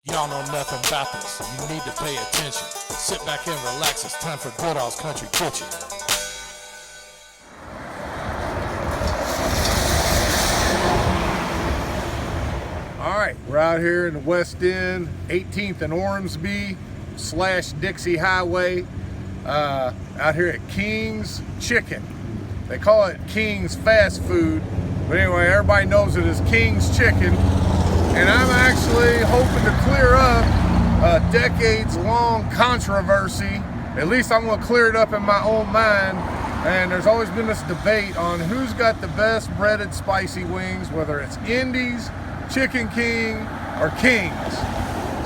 Y'all know nothing about this. You need to pay attention. Sit back and relax. It's time for Goodall's Country Kitchen. All right, we're out here in the West End, 18th and Ormsby / Dixie Highway, out here at King's Chicken. They call it King's Fast Food, but anyway, everybody knows it as King's Chicken. And I'm actually hoping to clear up a decades-long controversy. At least I'm gonna clear it up in my own mind. And there's always been this debate on who's got the best breaded spicy wings, whether it's Indies, Chicken King, or King's.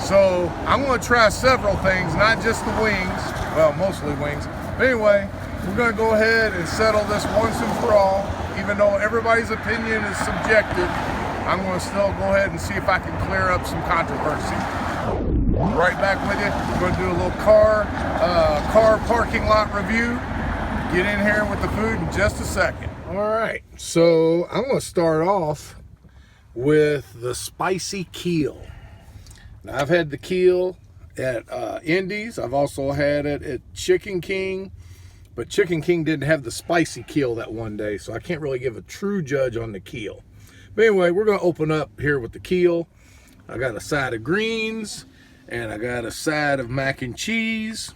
So I'm gonna try several things, not just the wings, well, mostly wings. But anyway, we're gonna go ahead and settle this once and for all. Even though everybody's opinion is subjective, I'm gonna still go ahead and see if I can clear up some controversy. Right back with you. We're gonna do a little car parking lot review. Get in here with the food in just a second. All right, so I'm gonna start off with the spicy keel. Now, I've had the keel at Indies. I've also had it at Chicken King, but Chicken King didn't have the spicy keel that one day, so I can't really give a true judge on the keel. But anyway, we're gonna open up here with the keel. I got a side of greens, and I got a side of mac and cheese,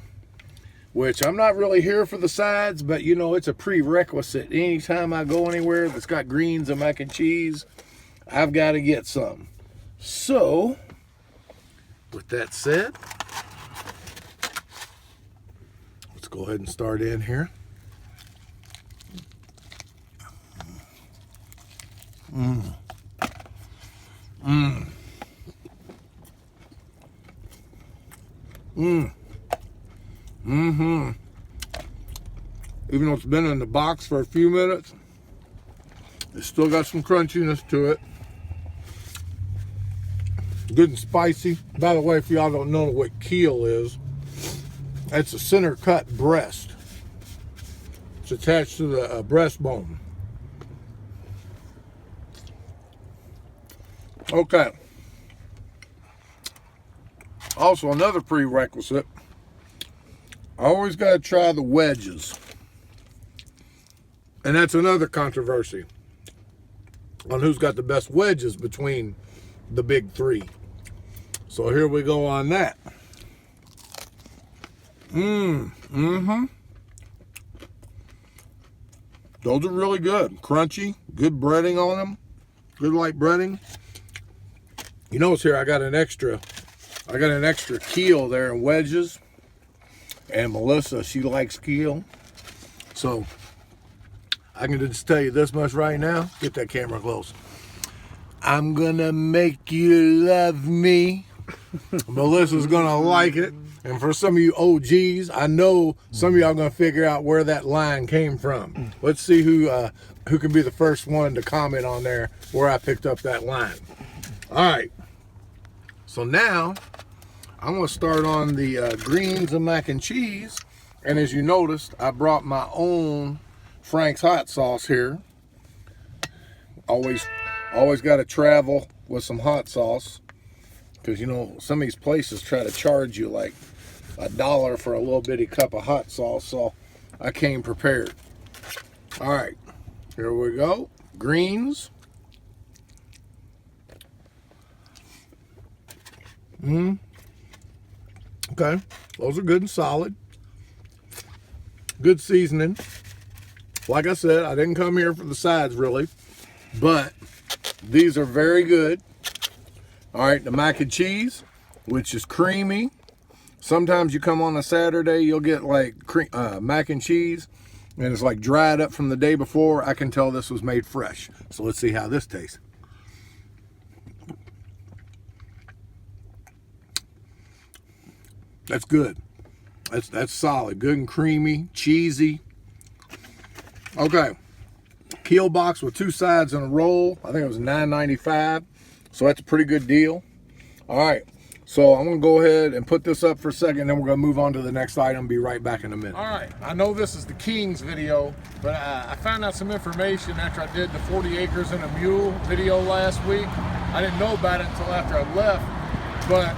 which I'm not really here for the sides, but you know, it's a prerequisite. Anytime I go anywhere that's got greens and mac and cheese, I've got to get some. So, with that said, let's go ahead and start in here. Even though it's been in the box for a few minutes, it's still got some crunchiness to it. Good and spicy. By the way, if y'all don't know what keel is, it's a center cut breast. It's attached to the breastbone. Okay. Also, another prerequisite, I always got to try the wedges. And that's another controversy on who's got the best wedges between the big three. So here we go on that. Those are really good. Crunchy, good breading on them. Good light breading. You notice here I got an extra keel there in wedges. And Melissa, she likes keel. So I can just tell you this much right now. Get that camera close. I'm gonna make you love me. Melissa's gonna like it. And for some of you OGs, I know some of y'all gonna figure out where that line came from. Let's see who can be the first one to comment on there where I picked up that line. All right. So now I'm gonna start on the greens and mac and cheese. And as you noticed, I brought my own Frank's hot sauce here. Always got to travel with some hot sauce, because you know some of these places try to charge you like $1 for a little bitty cup of hot sauce, so I came prepared. All right, here we go. Greens. Okay, those are good and solid. Good seasoning. Like I said, I didn't come here for the sides really, but these are very good. All right, the mac and cheese, which is creamy. Sometimes you come on a Saturday, you'll get like mac and cheese, and it's like dried up from the day before. I can tell this was made fresh. So let's see how this tastes. That's good. That's solid. Good and creamy, cheesy. Okay, keel box with 2 sides and a roll. I think it was $9.95, so that's a pretty good deal. All right, so I'm gonna go ahead and put this up for a second, then we're gonna move on to the next item. Be right back in a minute. All right, I know this is the King's video, but I found out some information after I did the 40 acres and a mule video last week. I didn't know about it until after I left, but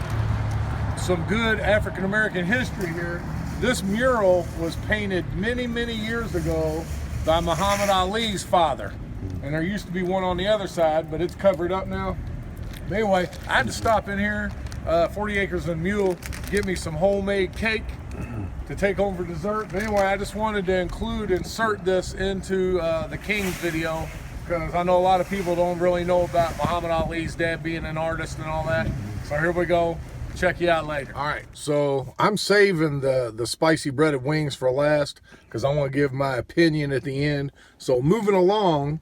some good African American history here. This mural was painted many, many years ago by Muhammad Ali's father. And there used to be one on the other side, but it's covered up now. But anyway, I had to stop in here, 40 Acres and Mule, get me some homemade cake to take home for dessert. But anyway, I just wanted to insert this into the Kings video, because I know a lot of people don't really know about Muhammad Ali's dad being an artist and all that. So here we go. Check you out later. All right, so I'm saving the spicy breaded wings for last because I want to give my opinion at the end. So moving along,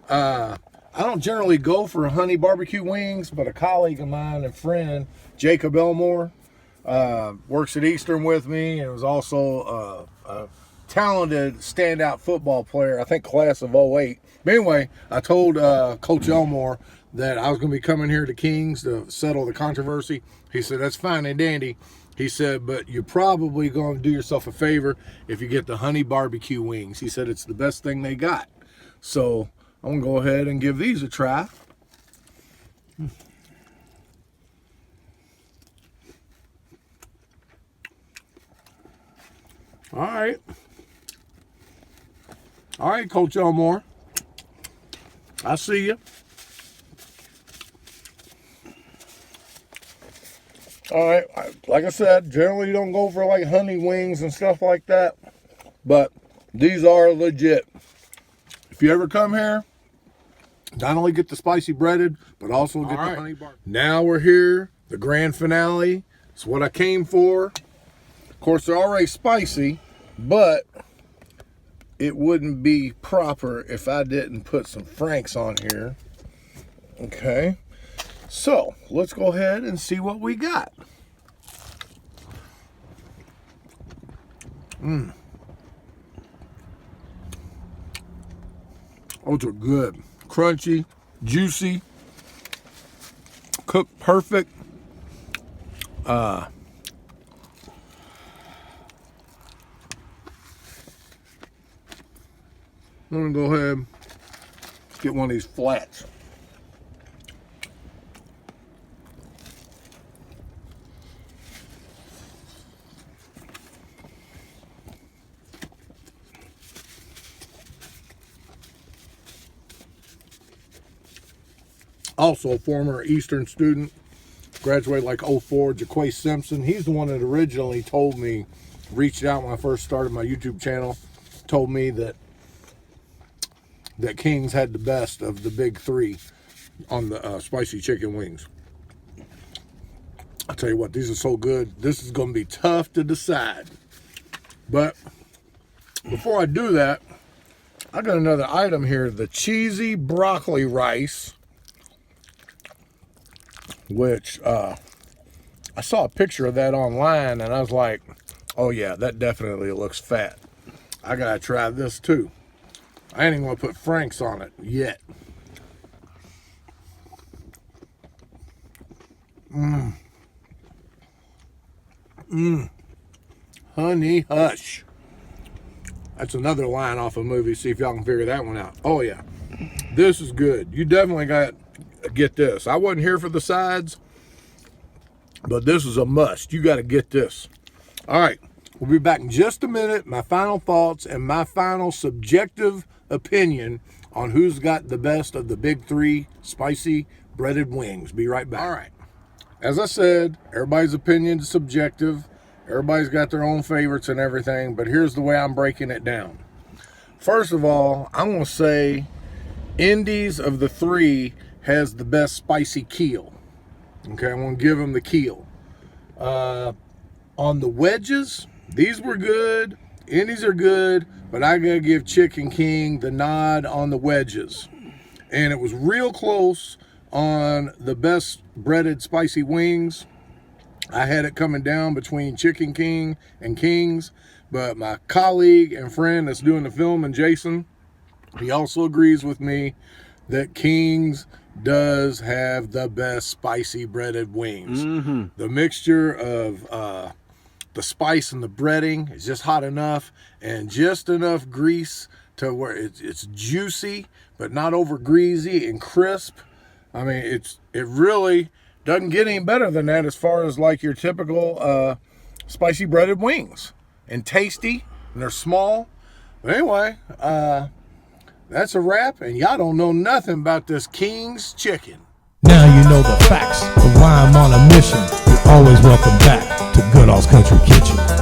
I don't generally go for honey barbecue wings, but a colleague of mine and friend, Jacob Elmore, works at Eastern with me, and was also a talented standout football player, I think class of '08. But anyway, I told Coach Elmore that I was going to be coming here to Kings to settle the controversy. He said, that's fine and dandy. He said, but you're probably going to do yourself a favor if you get the honey barbecue wings. He said it's the best thing they got. So I'm going to go ahead and give these a try. All right. All right, Coach Elmore. I see you. All right, like I said, generally don't go for like honey wings and stuff like that, but these are legit. If you ever come here, not only get the spicy breaded, but also get the honey bar. Now we're here, the grand finale. It's what I came for. Of course, they're already spicy, but it wouldn't be proper if I didn't put some Franks on here. Okay. So, let's go ahead and see what we got. Those are good. Crunchy, juicy, cooked perfect. I'm gonna go ahead and get one of these flats. Also a former Eastern student, graduated like '04, Jaquay Simpson. He's the one that originally told me, reached out when I first started my YouTube channel, told me that Kings had the best of the big three on the spicy chicken wings. I'll tell you what, these are so good. This is going to be tough to decide. But before I do that, I got another item here, the cheesy broccoli rice, which I saw a picture of that online and I was like, oh yeah, that definitely looks fat. I gotta try this too. I ain't even gonna put Franks on it yet. Honey Hush. That's another line off a movie. See if y'all can figure that one out. Oh yeah, this is good. You definitely got to get this. I wasn't here for the sides, but this is a must. You got to get this. All right, we'll be back in just a minute. My final thoughts and my final subjective opinion on who's got the best of the big three spicy breaded wings. Be right back. All right. As I said, everybody's opinion is subjective. Everybody's got their own favorites and everything, but here's the way I'm breaking it down. First of all, I'm going to say Indy's of the three has the best spicy keel. Okay, I'm going to give him the keel. On the wedges, these were good. Indy's are good, but I got to give Chicken King the nod on the wedges. And it was real close on the best breaded spicy wings. I had it coming down between Chicken King and Kings, but my colleague and friend that's doing the film, and Jason, he also agrees with me that Kings does have the best spicy breaded wings. The mixture of the spice and the breading is just hot enough, and just enough grease to where it's juicy but not over greasy and crisp. I mean, it really Doesn't get any better than that as far as like your typical spicy breaded wings. And tasty, and they're small. But anyway, that's a wrap, and y'all don't know nothing about this King's chicken. Now you know the facts of why I'm on a mission. You're always welcome back to Goodall's Country Kitchen.